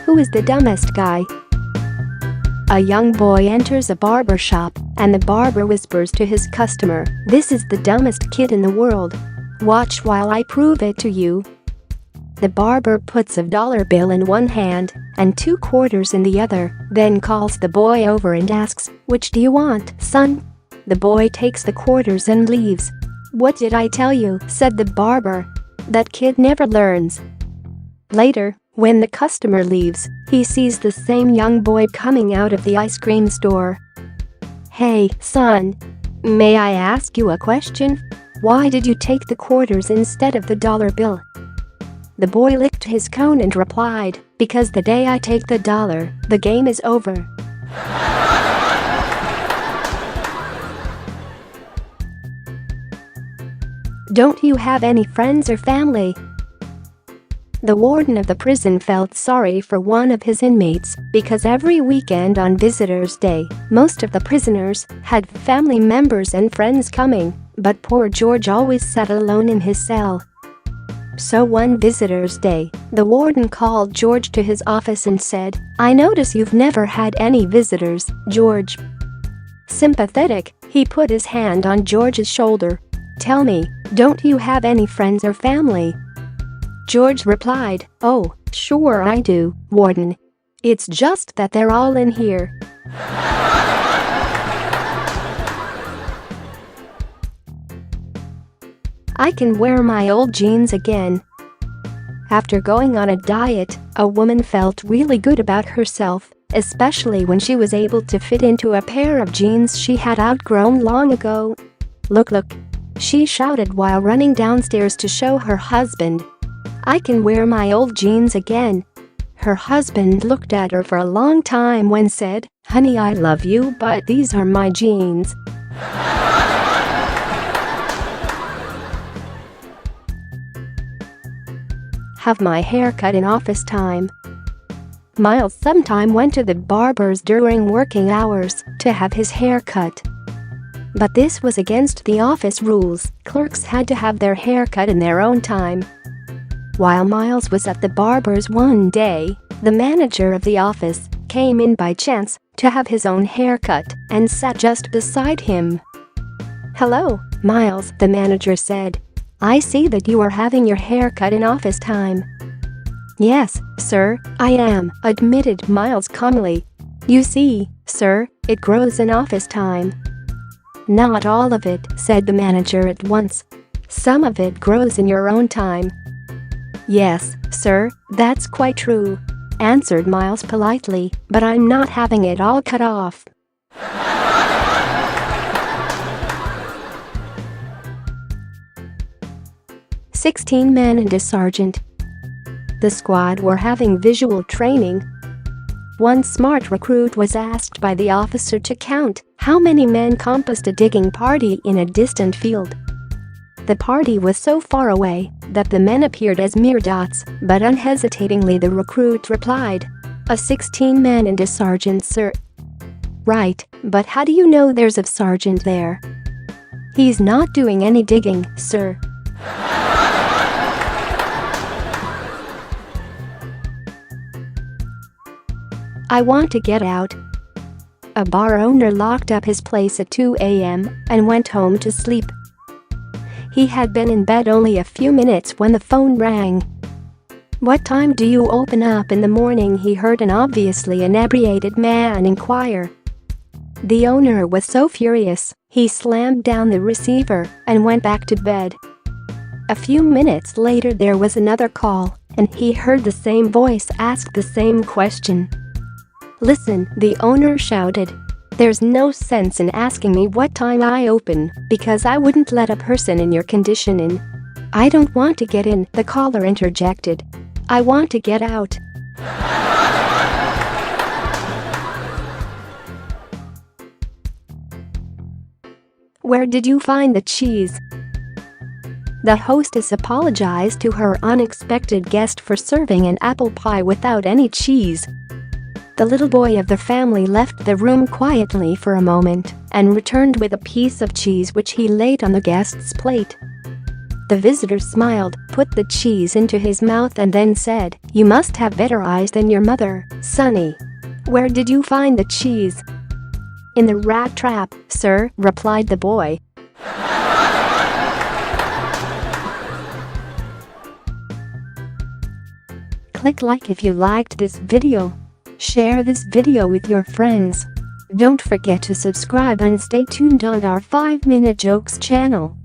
Who is the dumbest guy? A young boy enters a barber shop, and the barber whispers to his customer, "This is the dumbest kid in the world. Watch while I prove it to you." The barber puts a dollar bill in one hand and 2 quarters in the other, then calls the boy over and asks, "Which do you want, son?" The boy takes the quarters and leaves. "What did I tell you?" said the barber. "That kid never learns." Later, when the customer leaves, he sees the same young boy coming out of the ice cream store. "Hey, son. May I ask you a question? Why did you take the quarters instead of the dollar bill?" The boy licked his cone and replied, "Because the day I take the dollar, the game is over." Don't you have any friends or family? The warden of the prison felt sorry for one of his inmates because every weekend on Visitors' Day, most of the prisoners had family members and friends coming, but poor George always sat alone in his cell. So one Visitors' Day, the warden called George to his office and said, "I notice you've never had any visitors, George." Sympathetic, he put his hand on George's shoulder. "Tell me, don't you have any friends or family?" George replied, "Oh, sure I do, warden. It's just that they're all in here." I can wear my old jeans again. After going on a diet, a woman felt really good about herself, especially when she was able to fit into a pair of jeans she had outgrown long ago. Look, she shouted while running downstairs to show her husband. "I can wear my old jeans again." Her husband looked at her for a long time and said, "Honey, I love you, but these are my jeans." Have my hair cut in office time. Miles sometime went to the barber's during working hours to have his hair cut. But this was against the office rules. Clerks had to have their hair cut in their own time. While Miles was at the barber's one day, the manager of the office came in by chance to have his own haircut and sat just beside him. "Hello, Miles," the manager said. "I see that you are having your hair cut in office time." "Yes, sir, I am," admitted Miles calmly. "You see, sir, it grows in office time." "Not all of it," said the manager at once. "Some of it grows in your own time." "Yes, sir, that's quite true," answered Miles politely, "but I'm not having it all cut off." "16 men and a sergeant." The squad were having visual training. One smart recruit was asked by the officer to count how many men compassed a digging party in a distant field. The party was so far away that the men appeared as mere dots, but unhesitatingly the recruit replied, "A 16 men and a sergeant, sir." "Right, but how do you know there's a sergeant there?" "He's not doing any digging, sir." I want to get out. A bar owner locked up his place at 2 a.m. and went home to sleep. He had been in bed only a few minutes when the phone rang. "What time do you open up in the morning?" he heard an obviously inebriated man inquire. The owner was so furious, he slammed down the receiver and went back to bed. A few minutes later there was another call, and he heard the same voice ask the same question. "Listen," the owner shouted. "There's no sense in asking me what time I open, because I wouldn't let a person in your condition in." "I don't want to get in," the caller interjected. "I want to get out." Where did you find the cheese? The hostess apologized to her unexpected guest for serving an apple pie without any cheese. The little boy of the family left the room quietly for a moment and returned with a piece of cheese which he laid on the guest's plate. The visitor smiled, put the cheese into his mouth and then said, "You must have better eyes than your mother, Sonny. Where did you find the cheese?" "In the rat trap, sir," replied the boy. Click like if you liked this video. Share this video with your friends. Don't forget to subscribe and stay tuned on our 5 Minute Jokes channel.